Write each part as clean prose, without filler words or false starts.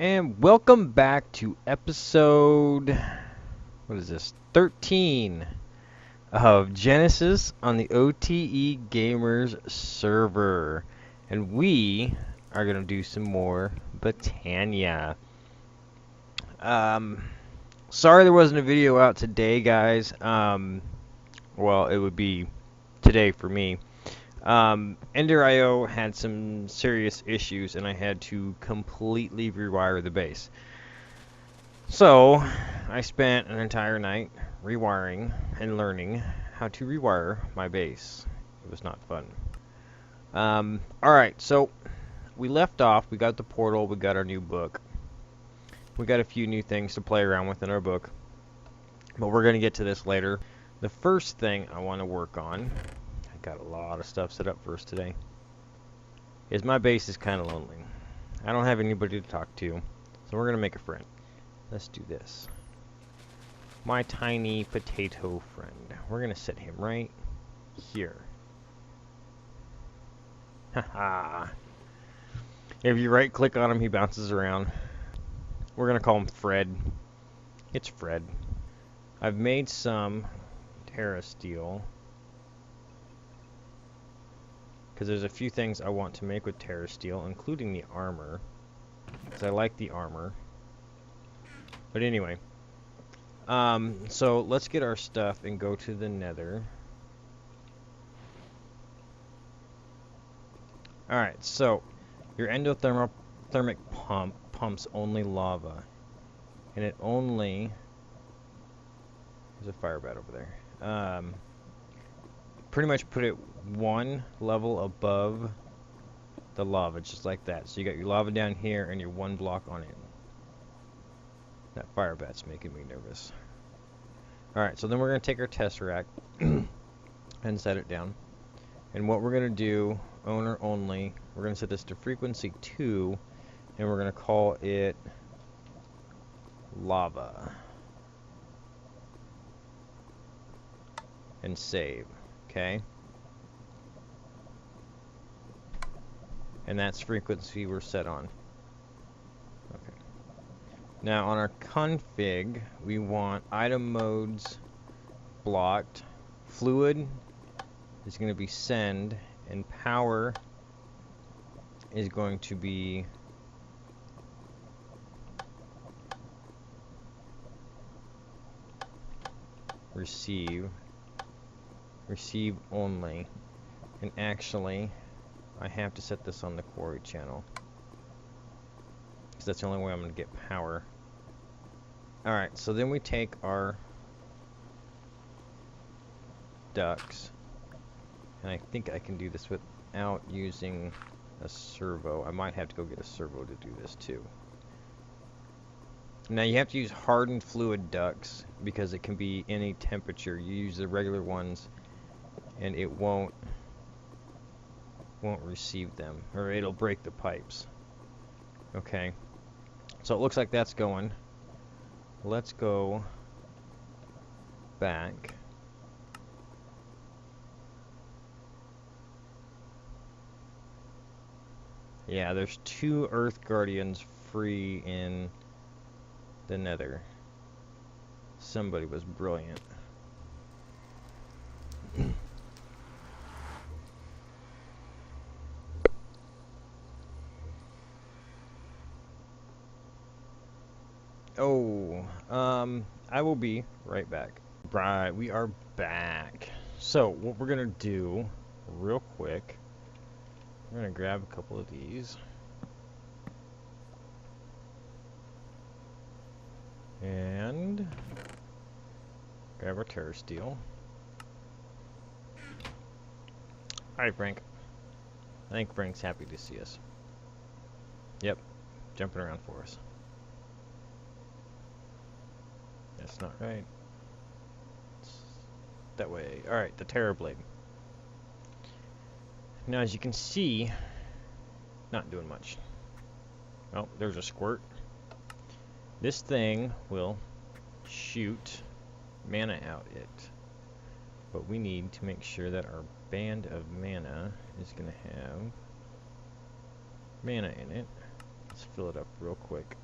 And welcome back to episode, what is this, 13 of Genesis on the OTE Gamers server. And we are going to do some more Botania. Sorry there wasn't a video out today, guys. Well, it would be today for me. Ender.io had some serious issues, and I had to completely rewire the base. So, I spent an entire night rewiring and learning how to rewire my base. It was not fun. Alright, so we left off. We got the portal. We got our new book. We got a few new things to play around with in our book. But we're going to get to this later. The first thing I want to work on, I got a lot of stuff set up for us today, is my base is kind of lonely. I don't have anybody to talk to, so we're going to make a friend. Let's do this. My tiny potato friend. We're going to set him right here. Haha. If you right click on him, he bounces around. We're going to call him Fred. It's Fred. I've made some Terra Steel, because there's a few things I want to make with Terra Steel, including the armor, because I like the armor. But anyway, so let's get our stuff and go to the Nether. Alright, so your endothermic pump pumps only lava, and it only... There's a fire bat over there. Pretty much put it one level above the lava, just like that. So you got your lava down here and your one block on it. That fire bat's making me nervous. Alright, so then we're going to take our tesseract and set it down. And what we're going to do, owner only, we're going to set this to frequency 2, and we're going to call it lava. And save, okay? And that's frequency we're set on. Okay. Now on our config, we want item modes blocked. Fluid is going to be send, and power is going to be receive. Receive only. And actually, I have to set this on the quarry channel, because that's the only way I'm going to get power. Alright, so then we take our ducks, and I think I can do this without using a servo. I might have to go get a servo to do this too. Now you have to use hardened fluid ducts, because it can be any temperature. You use the regular ones and it won't receive them, or it'll break the pipes. Okay, so it looks like that's going. Let's go back. Yeah, there's 2 Earth Guardians free in the Nether. Somebody was brilliant. Oh, I will be right back. Right, we are back. So, what we're gonna do, real quick, we're gonna grab a couple of these. And grab our Terra Steel. Alright, Frank. I think Frank's happy to see us. Yep, jumping around for us. That's not right. It's that way. Alright, the Terra Blade. Now, as you can see, not doing much. Oh, there's a squirt. This thing will shoot mana out it. But we need to make sure that our band of mana is going to have mana in it. Let's fill it up real quick.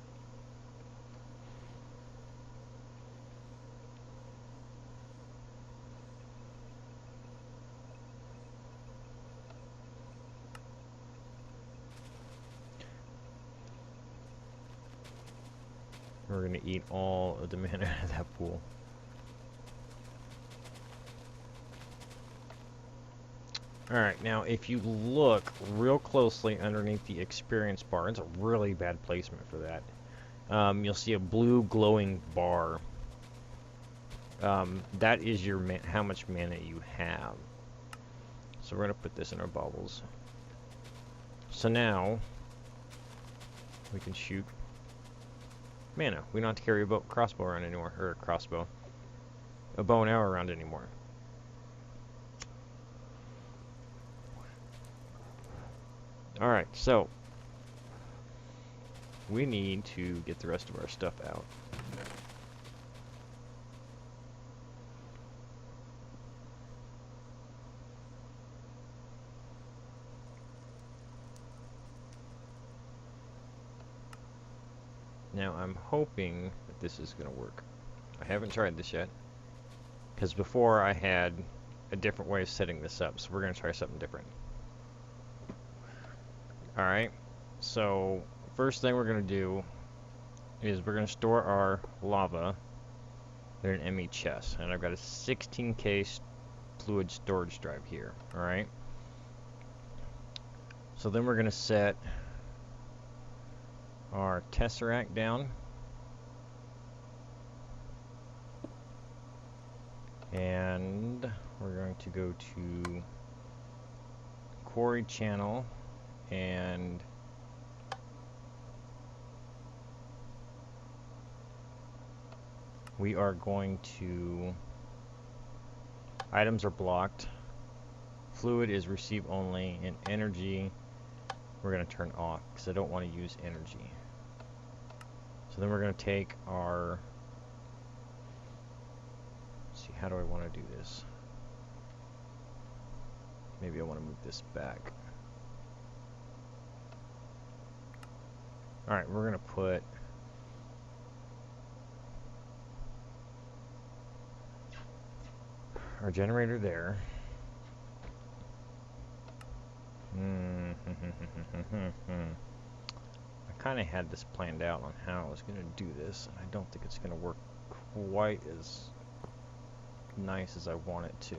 We're gonna eat all of the mana out of that pool. Alright, now if you look real closely underneath the experience bar, it's a really bad placement for that. You'll see a blue glowing bar. That is your how much mana you have. So we're going to put this in our bubbles. So now we can shoot mana. We don't have to carry a crossbow around anymore, or a bow and arrow around anymore. Alright, so we need to get the rest of our stuff out. Now I'm hoping that this is going to work. I haven't tried this yet, because before I had a different way of setting this up, so we're going to try something different. Alright, so first thing we're going to do is we're going to store our lava in an ME chest, and I've got a 16K fluid storage drive here. Alright, so then we're going to set our tesseract down, and we're going to go to quarry channel, and we are going to, items are blocked, fluid is receive only, and energy we're going to turn off because I don't want to use energy. So then we're going to take our, let's see, how do I want to do this? Maybe I want to move this back. Alright, we're going to put our generator there. I kind of had this planned out on how I was going to do this, and I don't think it's going to work quite as nice as I want it to.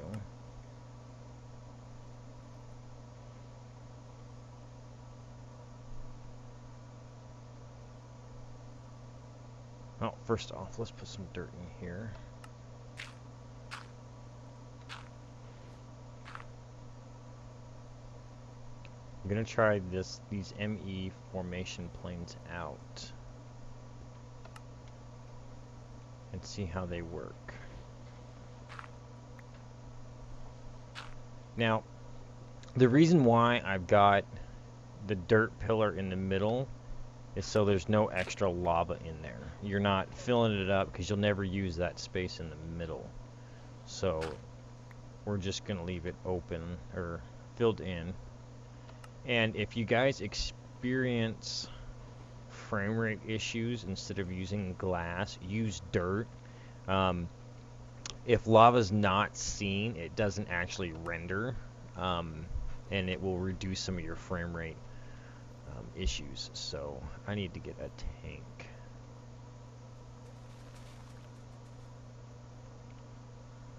Oh, first off, let's put some dirt in here. I'm going to try these ME formation planes out and see how they work. Now, the reason why I've got the dirt pillar in the middle is so there's no extra lava in there. You're not filling it up because you'll never use that space in the middle. So we're just going to leave it open or filled in. And if you guys experience frame rate issues, instead of using glass, use dirt. If lava's not seen, it doesn't actually render, and it will reduce some of your frame rate issues. So I need to get a tank.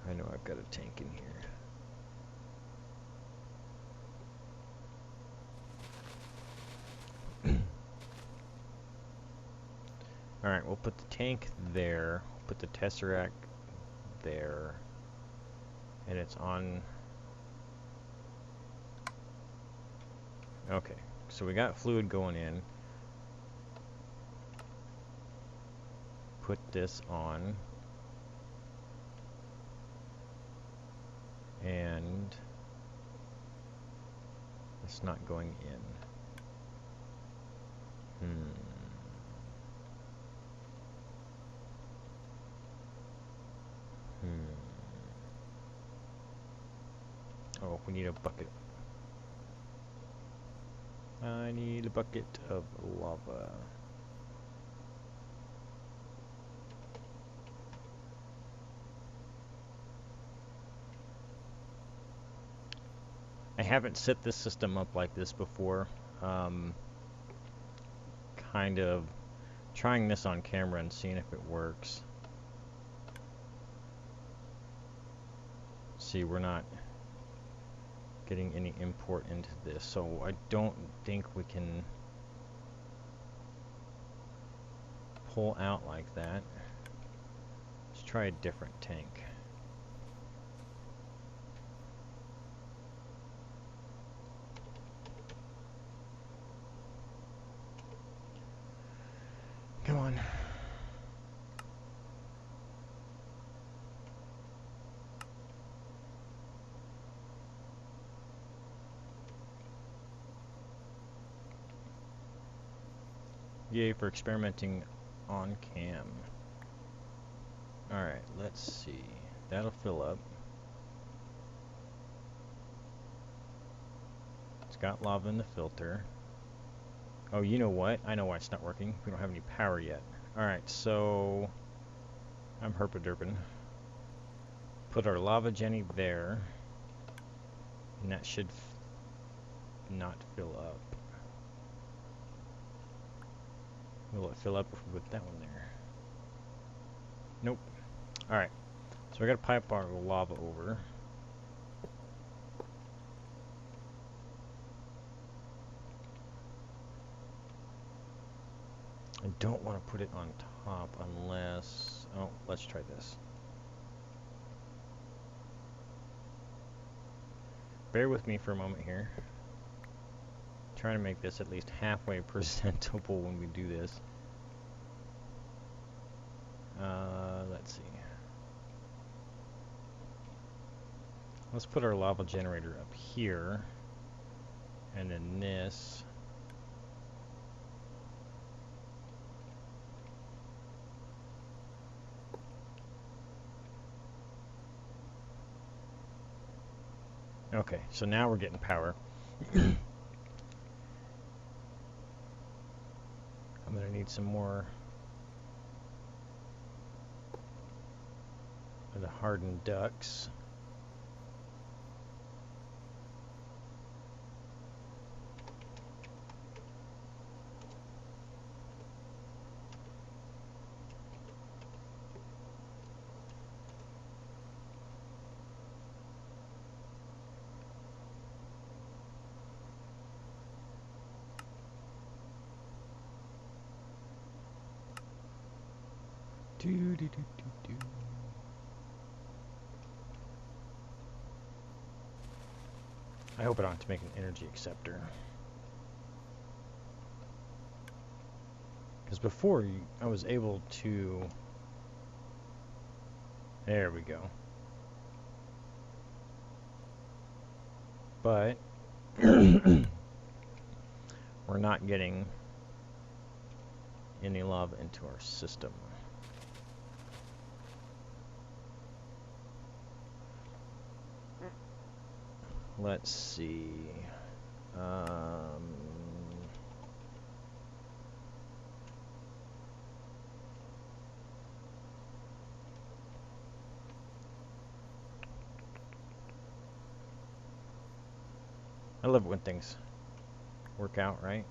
I know I've got a tank in here. Alright, we'll put the tank there, put the tesseract there, and it's on. Okay, so we got fluid going in. Put this on, and it's not going in. Oh, we need a bucket. I need a bucket of lava. I haven't set this system up like this before. Kind of trying this on camera and seeing if it works. See, we're not getting any import into this, so I don't think we can pull out like that. Let's try a different tank. Come on. Yay for experimenting on cam. Alright, let's see. That'll fill up. It's got lava in the filter. Oh, you know what? I know why it's not working. We don't have any power yet. Alright, so I'm herpaderping. Put our lava jenny there. And that should not fill up. Will it fill up if we put that one there? Nope. Alright. So we gotta pipe our lava over. I don't want to put it on top unless... Oh, let's try this. Bear with me for a moment here. Trying to make this at least halfway presentable when we do this. Let's see. Let's put our lava generator up here. And then this. Okay, so now we're getting power. I'm gonna need some more of the hardened ducks. I hope I don't have to make an energy acceptor. Because before, I was able to... There we go. But... we're not getting any lava into our system. Let's see. I love it when things work out, right?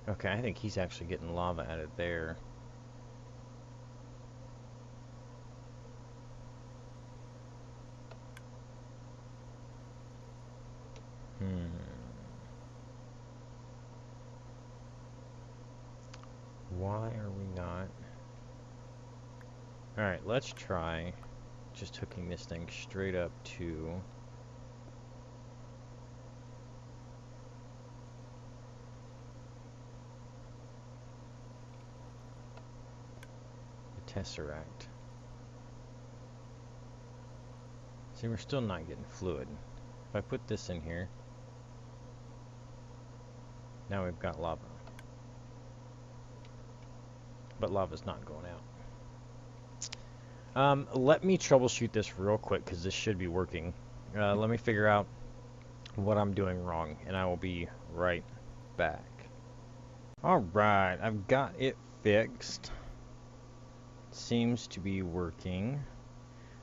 Okay, I think he's actually getting lava out of there. Why are we not? Alright, let's try just hooking this thing straight up to the Tesseract. See, we're still not getting fluid. If I put this in here, now we've got lava. But lava's not going out. Let me troubleshoot this real quick, because this should be working. Let me figure out what I'm doing wrong, and I will be right back. Alright, I've got it fixed. Seems to be working.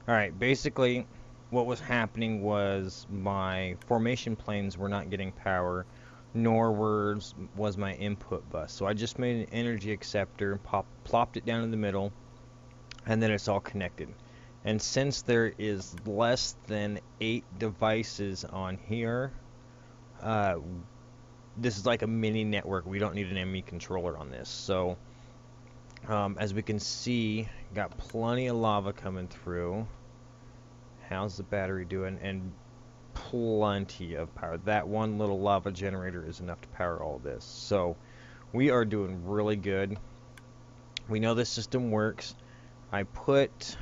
Alright, basically, what was happening was my formation planes were not getting power, nor was my input bus. So I just made an energy acceptor, plopped it down in the middle, and then it's all connected. And since there is less than 8 devices on here, uh, this is like a mini network. We don't need an ME controller on this. So as we can see, got plenty of lava coming through. How's the battery doing? And plenty of power. That one little lava generator is enough to power all this. So we are doing really good. We know this system works. I put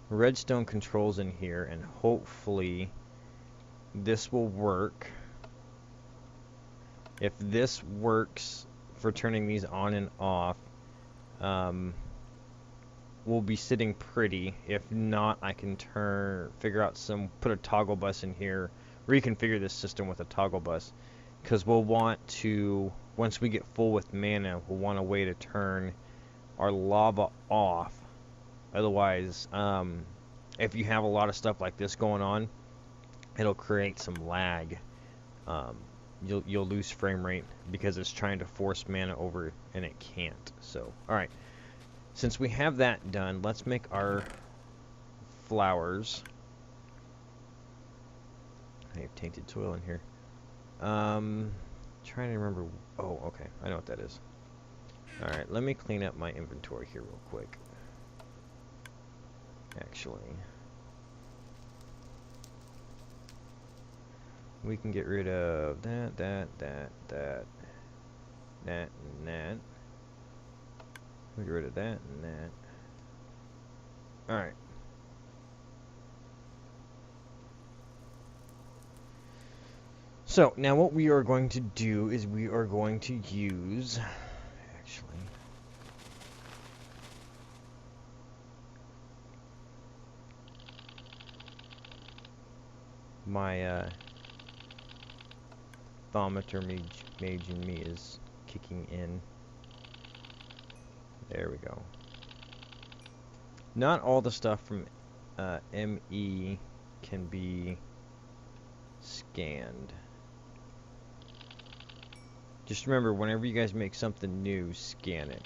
redstone controls in here, and hopefully this will work. If this works for turning these on and off, we'll be sitting pretty. If not, I can put a toggle bus in here, reconfigure this system with a toggle bus, because we'll want to, once we get full with mana, we'll want a way to turn our lava off. Otherwise, if you have a lot of stuff like this going on, it'll create some lag. You'll lose frame rate because it's trying to force mana over and it can't. So, alright. Since we have that done, let's make our flowers. I have tainted soil in here. Trying to remember. Oh, okay. I know what that is. Alright, let me clean up my inventory here real quick. Actually, we can get rid of that, and that. We get rid of that and that. Alright. So, now what we are going to do is we are going to use, actually, my thaumaturge mage in me is kicking in. There we go. Not all the stuff from ME can be scanned. Just remember, whenever you guys make something new, scan it.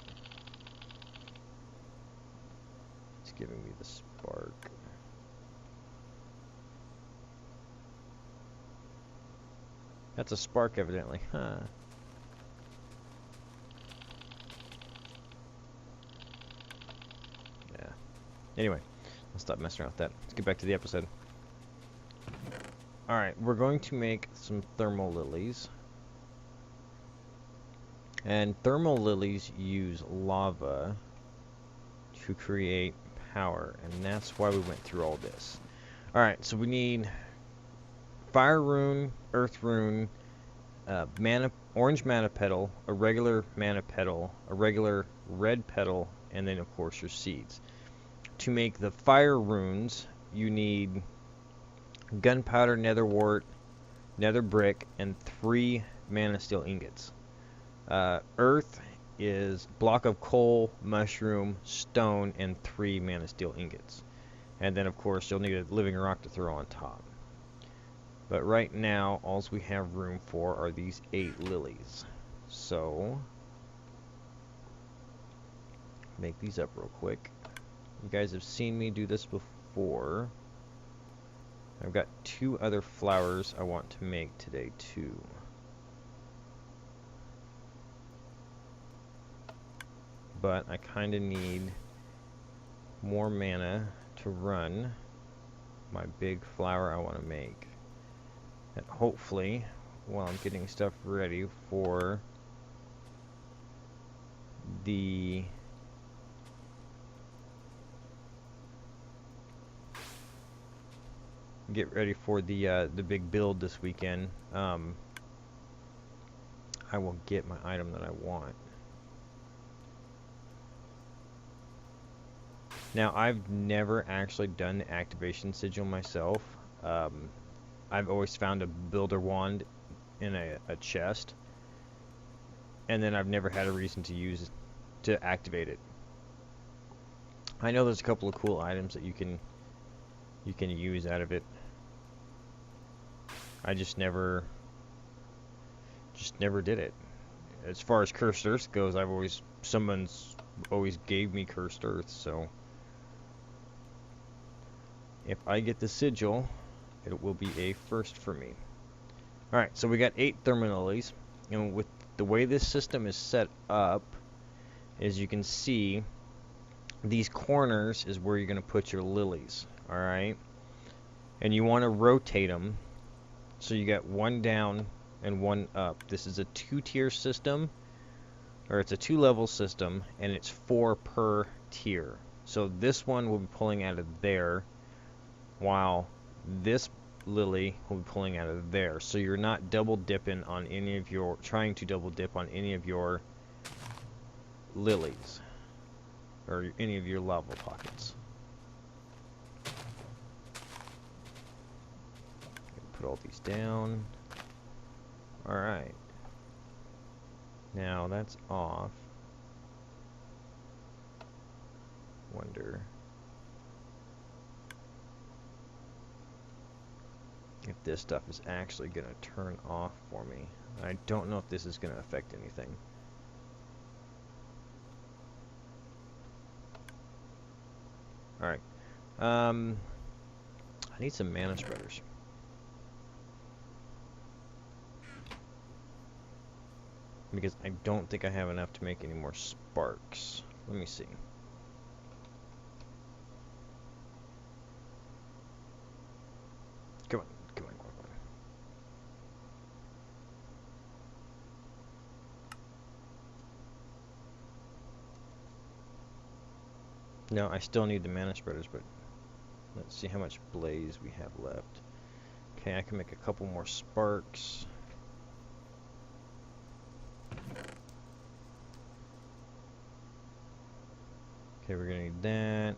It's giving me the spark. That's a spark, evidently. Huh. Yeah. Anyway, let's stop messing around with that. Let's get back to the episode. Alright, we're going to make some thermal lilies. And thermal lilies use lava to create power, and that's why we went through all this. Alright, so we need fire rune, earth rune, orange mana petal, a regular mana petal, a regular red petal, and then of course your seeds. To make the fire runes, you need gunpowder, nether wart, nether brick, and 3 mana steel ingots. Earth is block of coal, mushroom, stone, and 3 mana steel ingots. And then of course you'll need a living rock to throw on top. But right now, all we have room for are these 8 lilies. So, make these up real quick. You guys have seen me do this before. I've got 2 other flowers I want to make today too. But I kind of need more mana to run my big flower I want to make. And hopefully, while I'm getting stuff ready for the big build this weekend, I will get my item that I want. Now, I've never actually done the activation sigil myself. I've always found a builder wand in a chest, and then I've never had a reason to activate it. I know there's a couple of cool items that you can you can use out of it. I just never did it. As far as cursed earth goes, someone's always gave me cursed earth, so if I get the sigil, it will be a first for me. Alright, so we got 8 thermal lilies, and with the way this system is set up, as you can see, these corners is where you're going to put your lilies, alright? And you want to rotate them, so you got one down and one up. This is a 2-tier system, or it's a 2-level system, and it's 4 per tier. So this one will be pulling out of there, while this lily will be pulling out of there. So you're not double dipping on any of your, trying to double dip on any of your lilies, or any of your lava pockets. Put all these down. Alright. Now that's off. Wonder if this stuff is actually going to turn off for me. I don't know if this is going to affect anything. Alright. I need some mana spreaders. Because I don't think I have enough to make any more sparks. Let me see. Come on, come on, come on. No, I still need the mana spreaders, but let's see how much blaze we have left. Okay, I can make a couple more sparks. Okay, we're gonna need that,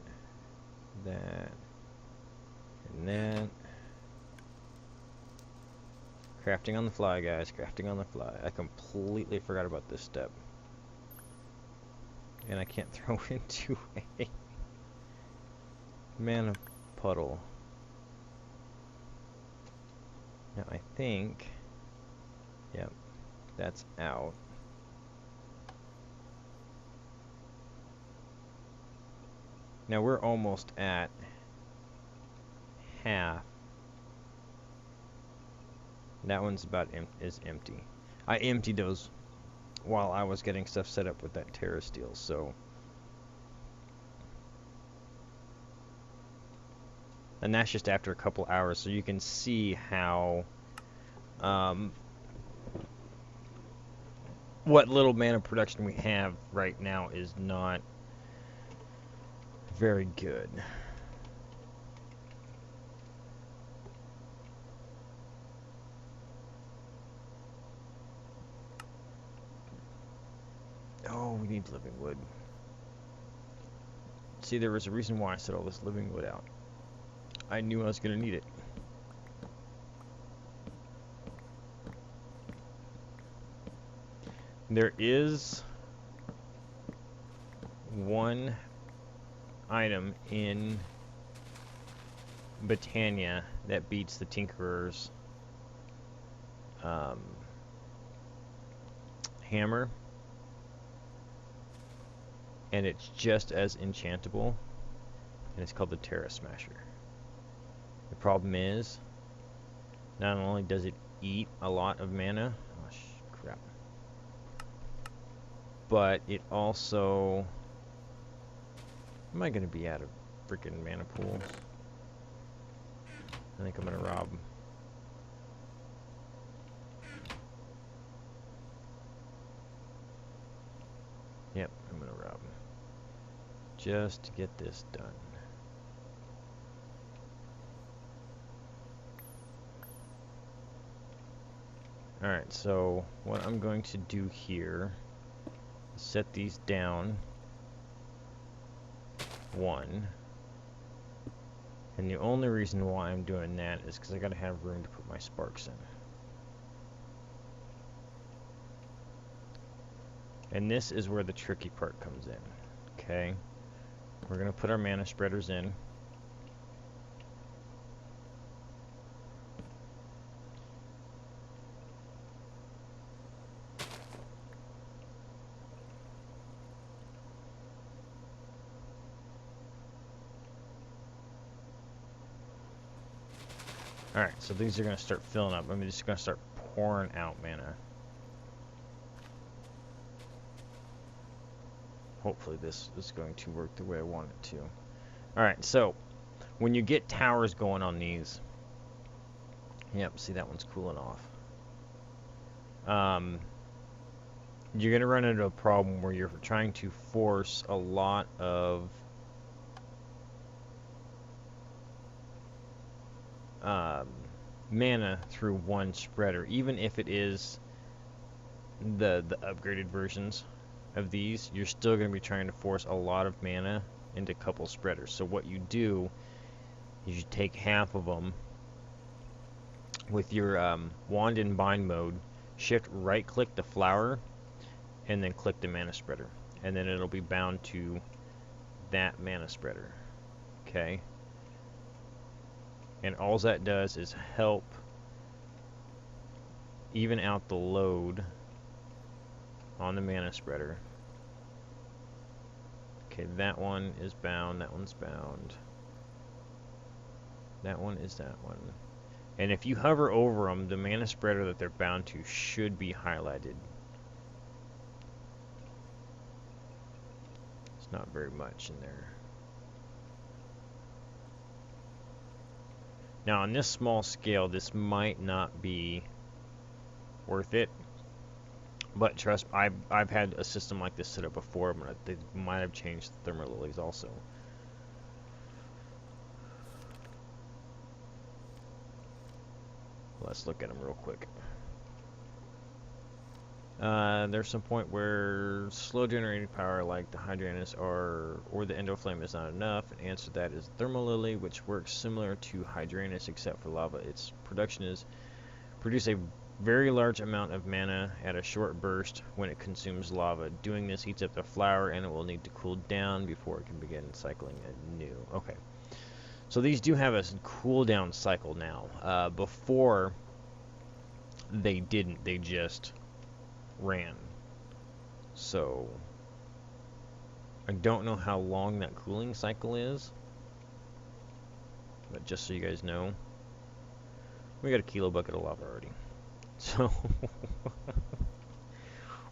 that, and that. Crafting on the fly, guys. Crafting on the fly. I completely forgot about this step. And I can't throw into a mana puddle. Now I think, yep, that's out. Now we're almost at half. That one's about is empty. I emptied those while I was getting stuff set up with that Terra Steel, so. And that's just after a couple hours, so you can see how what little mana production we have right now is not very good. Oh, we need living wood. See, there was a reason why I set all this living wood out. I knew I was going to need it. There is one item in Britannia that beats the Tinkerer's hammer, and it's just as enchantable, and it's called the Terra Smasher. The problem is, not only does it eat a lot of mana, oh crap, but it also, am I going to be out of freaking mana pools? I think I'm going to rob. Yep, I'm going to rob just to get this done. Alright, so what I'm going to do here is set these down one. And the only reason why I'm doing that is because I gotta have room to put my sparks in. And this is where the tricky part comes in. Okay? We're gonna put our mana spreaders in. Alright, so these are going to start filling up. I'm just going to start pouring out mana. Hopefully this is going to work the way I want it to. Alright, so when you get towers going on these, yep, see that one's cooling off. You're going to run into a problem where you're trying to force a lot of mana through one spreader, even if it is the upgraded versions of these. You're still going to be trying to force a lot of mana into a couple spreaders. So what you do is you take half of them with your wand in bind mode, shift right click the flower, and then click the mana spreader, and then it'll be bound to that mana spreader. Okay, and all that does is help even out the load on the mana spreader. Okay, that one is bound, that one's bound, that one is that one. And if you hover over them, the mana spreader that they're bound to should be highlighted. It's not very much in there. Now on this small scale, this might not be worth it. But trust me, I've had a system like this set up before, but they might have changed the thermal lilies also. Let's look at them real quick. There's some point where slow generating power like the Hydranus or the Endoflame is not enough. An answer to that is Thermal Lily, which works similar to Hydranus except for lava. Its production is produce a very large amount of mana at a short burst when it consumes lava. Doing this heats up the flower and it will need to cool down before it can begin cycling anew. Okay. So these do have a cooldown cycle now. Before they didn't, they just ran. So I don't know how long that cooling cycle is, but just so you guys know, we got a kilo bucket of lava already. So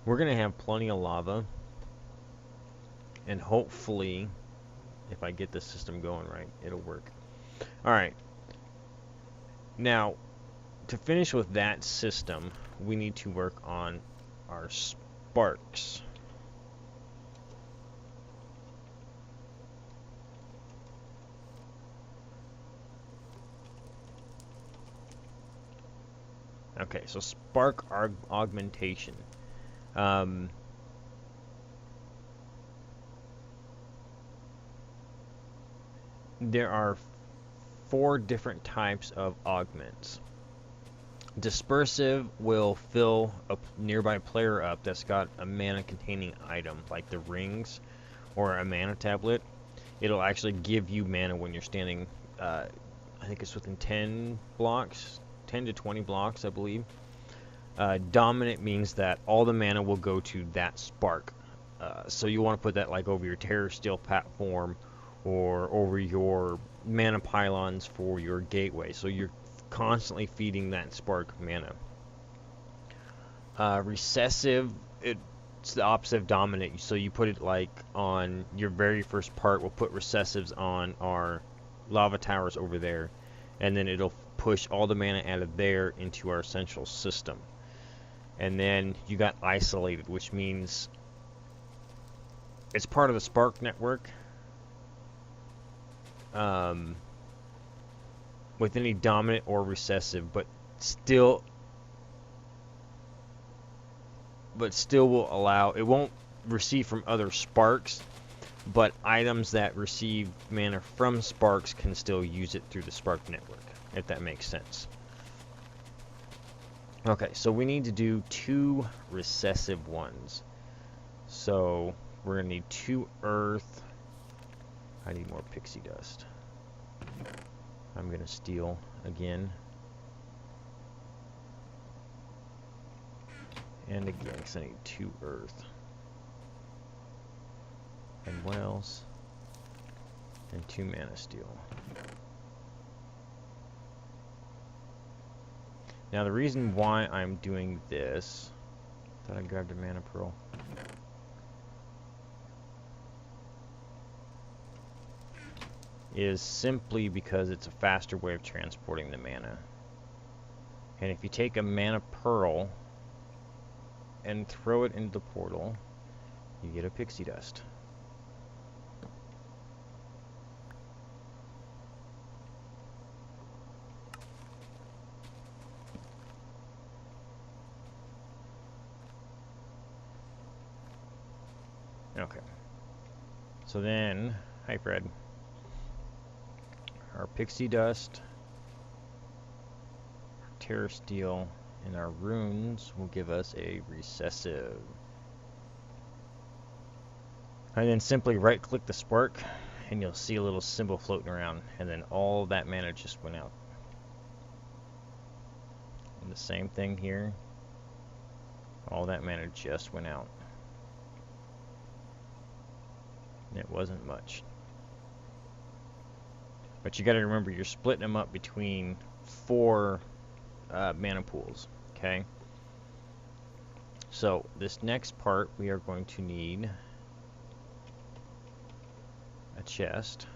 we're gonna have plenty of lava, and hopefully if I get this system going right, it'll work. Alright, now to finish with that system, we need to work on our sparks. Okay, so spark augmentation. There are 4 different types of augments. Dispersive will fill a nearby player up that's got a mana containing item like the rings or a mana tablet. It'll actually give you mana when you're standing, I think it's within 10 blocks, 10 to 20 blocks, I believe. Dominant means that all the mana will go to that spark. So you want to put that like over your Terror Steel platform or over your mana pylons for your gateway. So you're constantly feeding that spark mana. Recessive, it's the opposite of dominant. So you put it like on your very first part. We'll put recessives on our lava towers over there, and then it'll push all the mana out of there into our central system. And then you got isolated, which means it's part of the spark network. With any dominant or recessive, but still will allow, it won't receive from other sparks, but items that receive mana from sparks can still use it through the spark network, if that makes sense. Okay, so we need to do 2 recessive ones. So we're gonna need 2 earth. I need more pixie dust. I'm gonna steal again. And again, because I need 2 earth. And what else? And 2 mana steel. Now the reason why I'm doing this, thought I grabbed a mana pearl. Is simply because it's a faster way of transporting the mana. And if you take a mana pearl and throw it into the portal, you get a pixie dust. Okay. So then, hi Fred. Our pixie dust, terror steel, and our runes will give us a recessive. And then simply right click the spark and you'll see a little symbol floating around, and then all that mana just went out. And the same thing here. All that mana just went out. And it wasn't much. But you got to remember, you're splitting them up between 4 mana pools, okay? So this next part, we are going to need a chest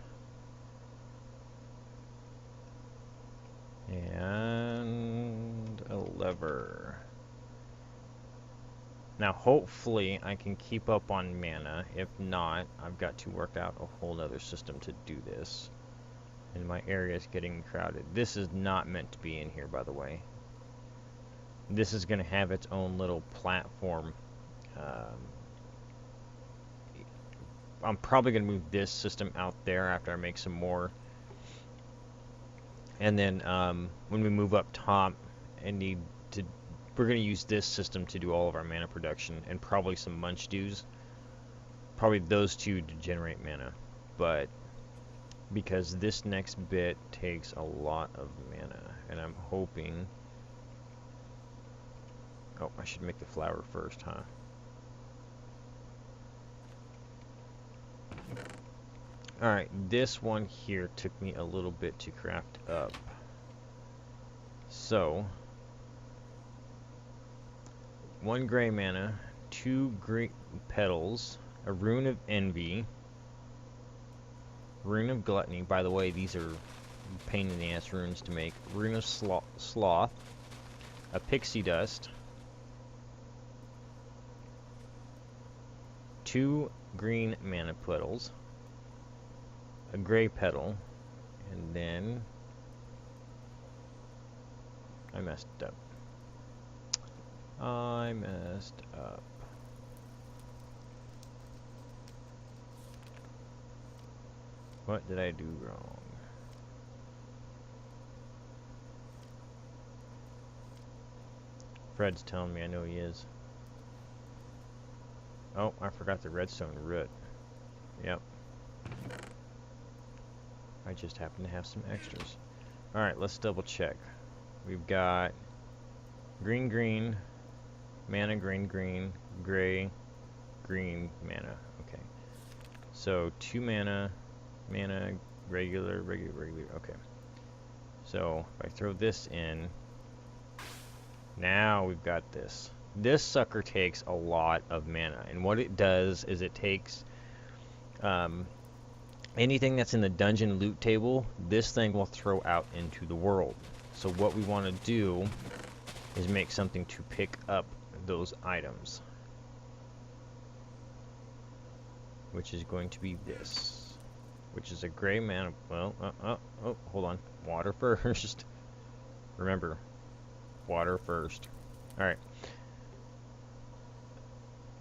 and a lever. Now hopefully I can keep up on mana. If not, I've got to work out a whole other system to do this. And my area is getting crowded. This is not meant to be in here, by the way. This is going to have its own little platform. I'm probably going to move this system out there after I make some more. And then when we move up top and we're going to use this system to do all of our mana production, and probably some munch dews. Probably those two to generate mana. But because this next bit takes a lot of mana, and I'm hoping... Oh, I should make the flower first, huh? Alright, this one here took me a little bit to craft up. So, 1 gray mana, 2 great petals, a rune of envy, rune of gluttony. By the way, these are pain in the ass runes to make. Rune of sloth, a pixie dust, 2 green mana petals, a gray petal, and then I messed up. I messed up. What did I do wrong? Fred's telling me, I know he is. Oh, I forgot the redstone root. Yep. I just happen to have some extras. Alright, let's double check. We've got green, green, mana, green, green, gray, green, mana. Okay. So 2 mana, regular, regular, regular. Okay. So if I throw this in, now we've got this. This sucker takes a lot of mana, and what it does is it takes anything that's in the dungeon loot table, this thing will throw out into the world. So what we want to do is make something to pick up those items, which is going to be this, which is a gray mana. Well, oh, hold on. Water first. Remember, water first. All right.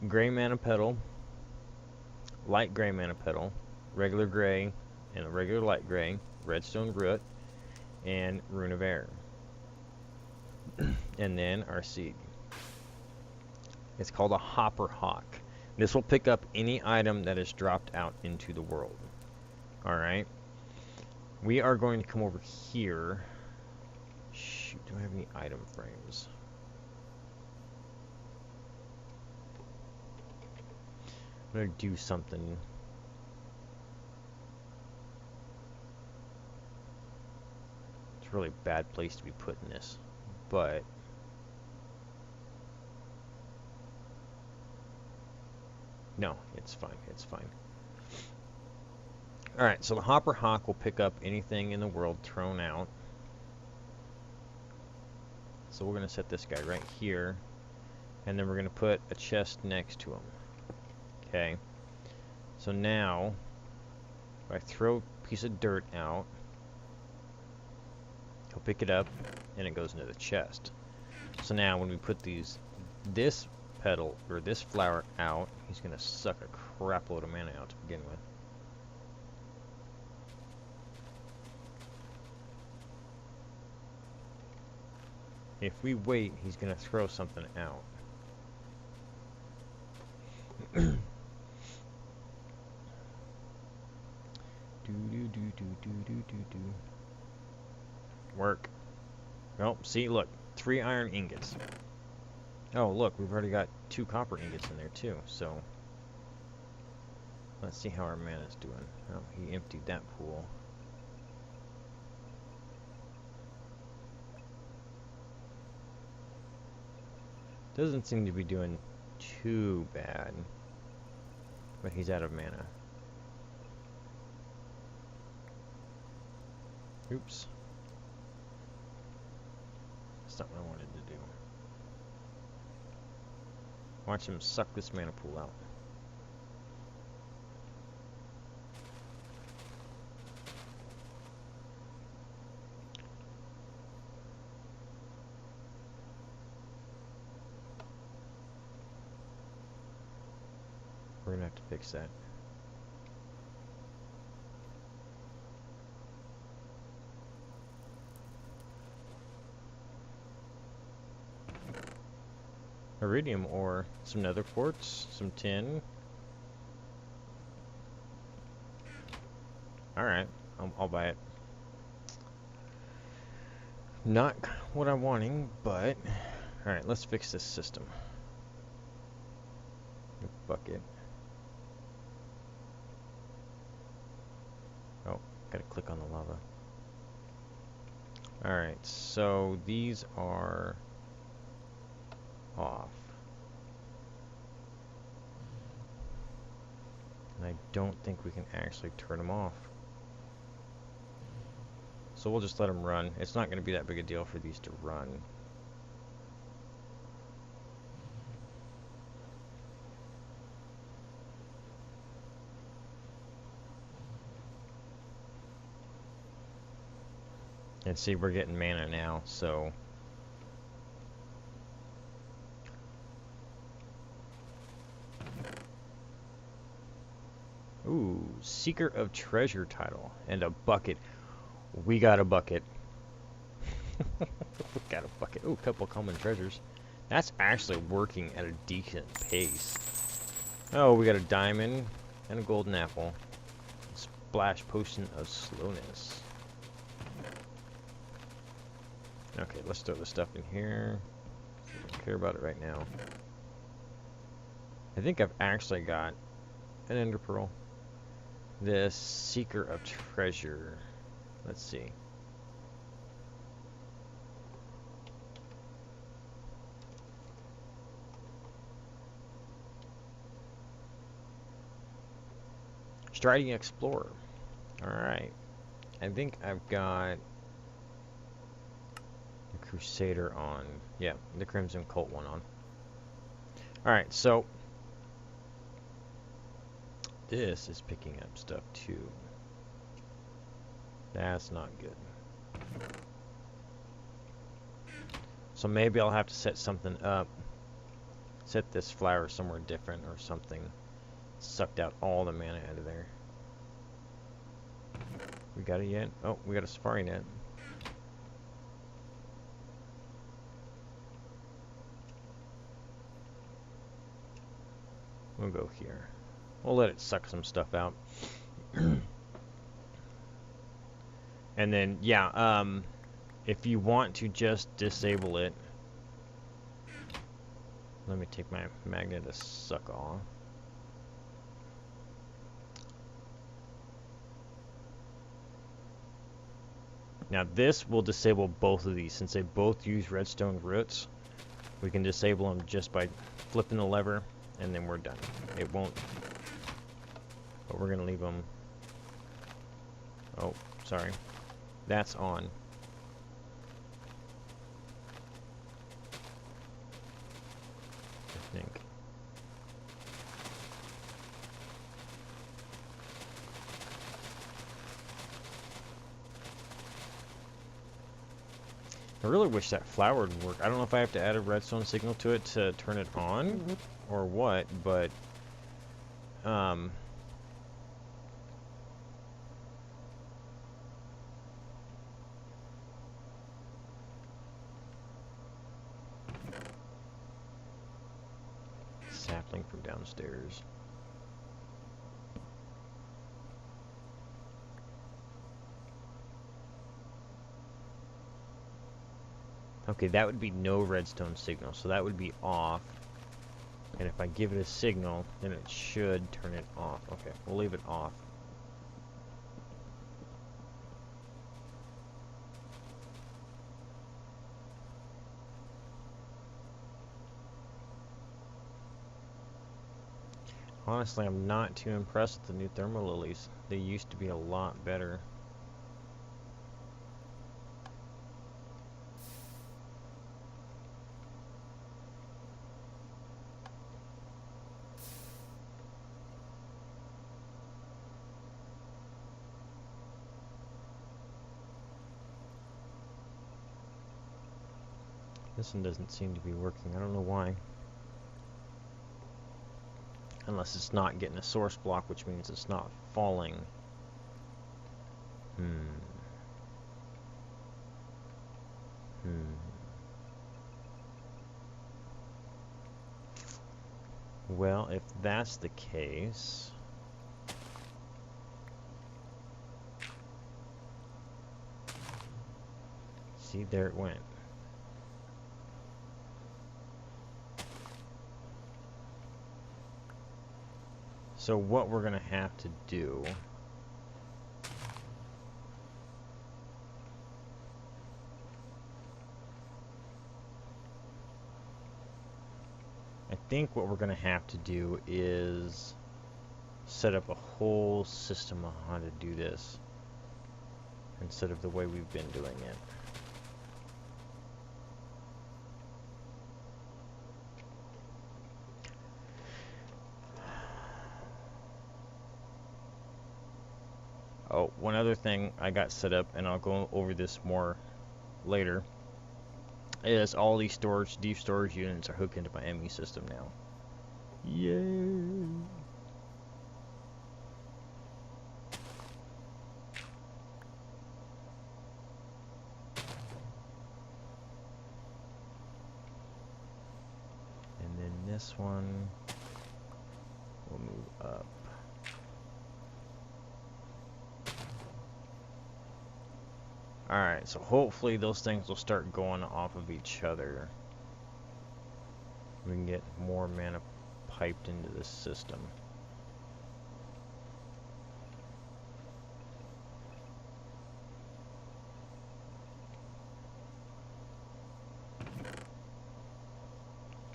Gray mana petal, light gray mana petal, regular gray, and a regular light gray, redstone root, and rune of air. And then our seed. It's called a hopper hawk. This will pick up any item that is dropped out into the world. Alright. We are going to come over here. Shoot, do I have any item frames? I'm going to do something. It's a really bad place to be putting this. but no, it's fine. It's fine. All right, so the Hopper Hawk will pick up anything in the world thrown out. So we're going to set this guy right here, and then we're going to put a chest next to him. Okay. So now, if I throw a piece of dirt out, he'll pick it up, and it goes into the chest. So now, when we put this petal, or this flower out, he's going to suck a crap load of mana out to begin with. If we wait, he's going to throw something out. Work. Well, see, look. 3 iron ingots. Oh, look, we've already got 2 copper ingots in there, too, so... Let's see how our mana's doing. Oh, he emptied that pool. Doesn't seem to be doing too bad. But he's out of mana. Oops. That's not what I wanted to do. Watch him suck this mana pool out. We're gonna have to fix that. Iridium ore, some nether quartz, some tin. Alright, I'll buy it. Not what I'm wanting, but... Alright, let's fix this system. Bucket. Oh, gotta click on the lava. Alright, so these are off. And I don't think we can actually turn them off. So we'll just let them run. It's not going to be that big a deal for these to run. And see, we're getting mana now, so... Ooh, Seeker of Treasure title. And a bucket. We got a bucket. We got a bucket. Ooh, a couple common treasures. That's actually working at a decent pace. Oh, we got a diamond and a golden apple. Splash potion of slowness. Okay, let's throw this stuff in here. I don't care about it right now. I think I've actually got an ender pearl. This Seeker of Treasure. Let's see. Striding Explorer. Alright. I think I've got the Crusader on. Yeah, the Crimson Cult one on. Alright, so this is picking up stuff too. That's not good. So maybe I'll have to set something up. Set this flower somewhere different or something. Sucked out all the mana out of there. We got it yet? Oh, we got a safari net. We'll go here. We'll let it suck some stuff out. And then, yeah, if you want to just disable it, let me take my magnet to suck off. Now this will disable both of these since they both use redstone roots. We can disable them just by flipping the lever, and then we're done. It won't, but we're gonna leave them. Oh, sorry. That's on. I think. I really wish that flower would work. I don't know if I have to add a redstone signal to it to turn it on or what, but sapling from downstairs. Okay, that would be no redstone signal, so that would be off. And if I give it a signal, then it should turn it off. Okay, we'll leave it off. Honestly, I'm not too impressed with the new thermal lilies. They used to be a lot better. This one doesn't seem to be working. I don't know why. Unless it's not getting a source block, which means it's not falling. Well, if that's the case... See, there it went. So what we're going to have to do... I think what we're going to have to do is set up a whole system on how to do this instead of the way we've been doing it. Oh, one other thing I got set up, and I'll go over this more later, is all these deep storage units are hooked into my ME system now. Yay! And then this one will move up. Alright, so hopefully those things will start going off of each other. We can get more mana piped into this system.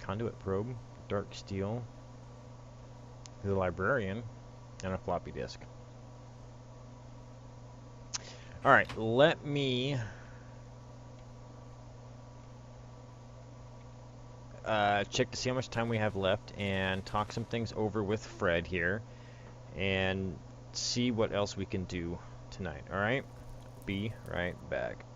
Conduit probe, dark steel, the librarian, and a floppy disk. Alright, let me check to see how much time we have left and talk some things over with Fred here and see what else we can do tonight. Alright? Be right back.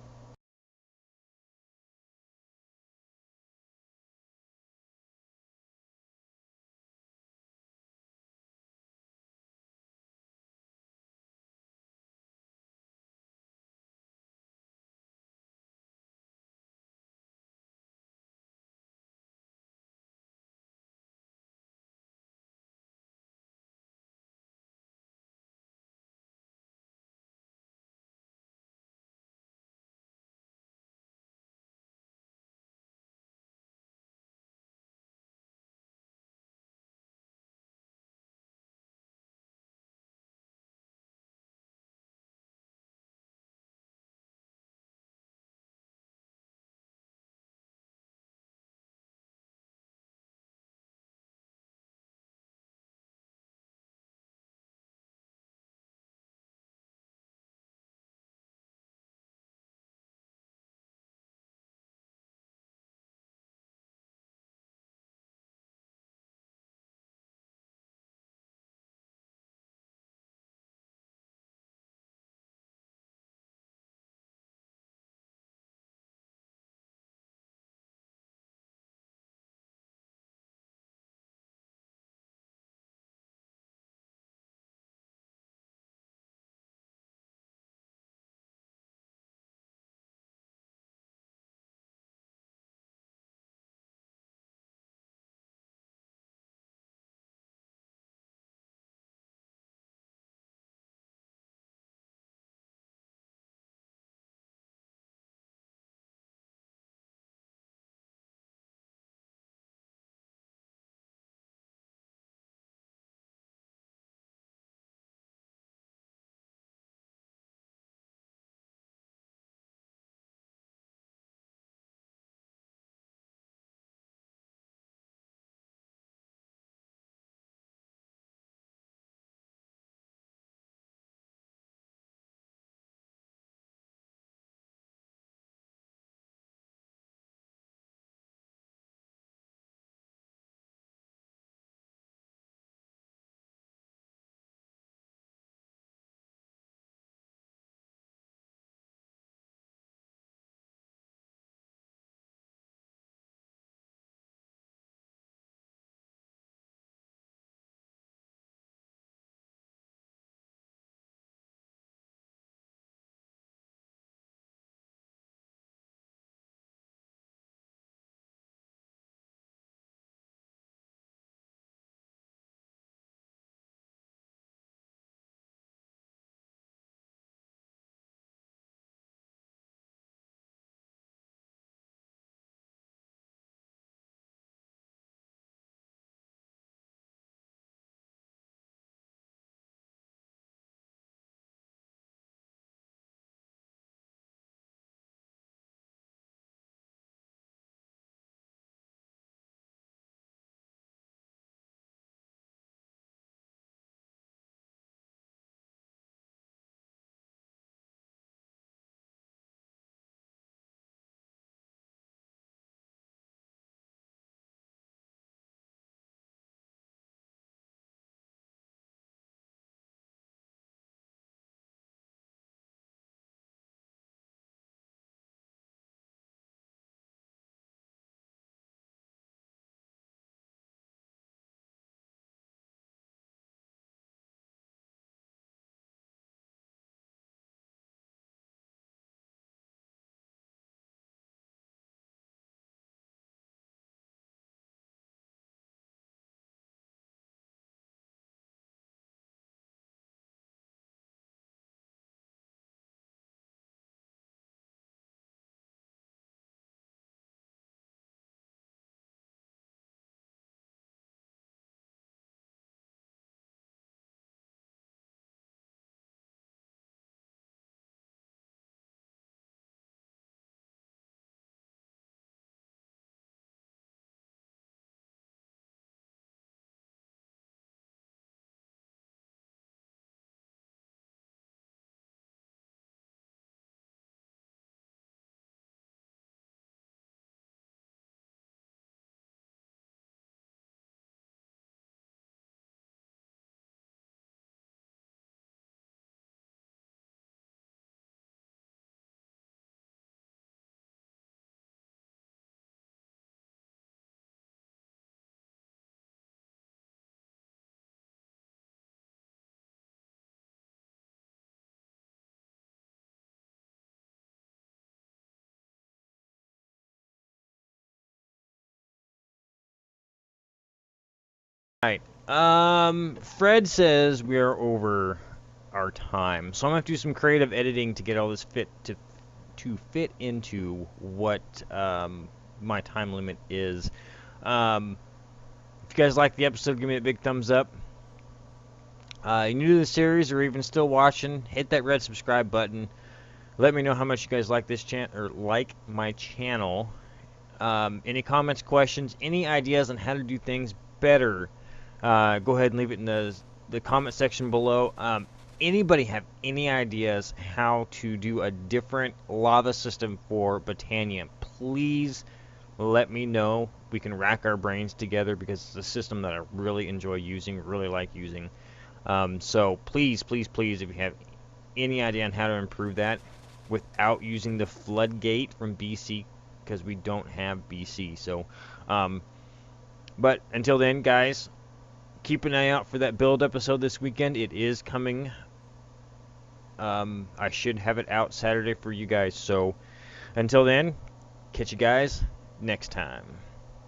Right. Fred says we are over our time, so I'm gonna have to do some creative editing to get all this fit into what my time limit is. If you guys like the episode, give me a big thumbs up. You're new to the series or even still watching, hit that red subscribe button. Let me know how much you guys like this or like my channel. Any comments, questions, any ideas on how to do things better, go ahead and leave it in the comment section below. Anybody have any ideas how to do a different lava system for Botania? Please let me know. We can rack our brains together because it's a system that I really enjoy using, really like using. So please, please, please, if you have any idea on how to improve that without using the floodgate from BC, because we don't have BC. So, but until then, guys, keep an eye out for that build episode this weekend. It is coming. I should have it out Saturday for you guys. So until then, catch you guys next time.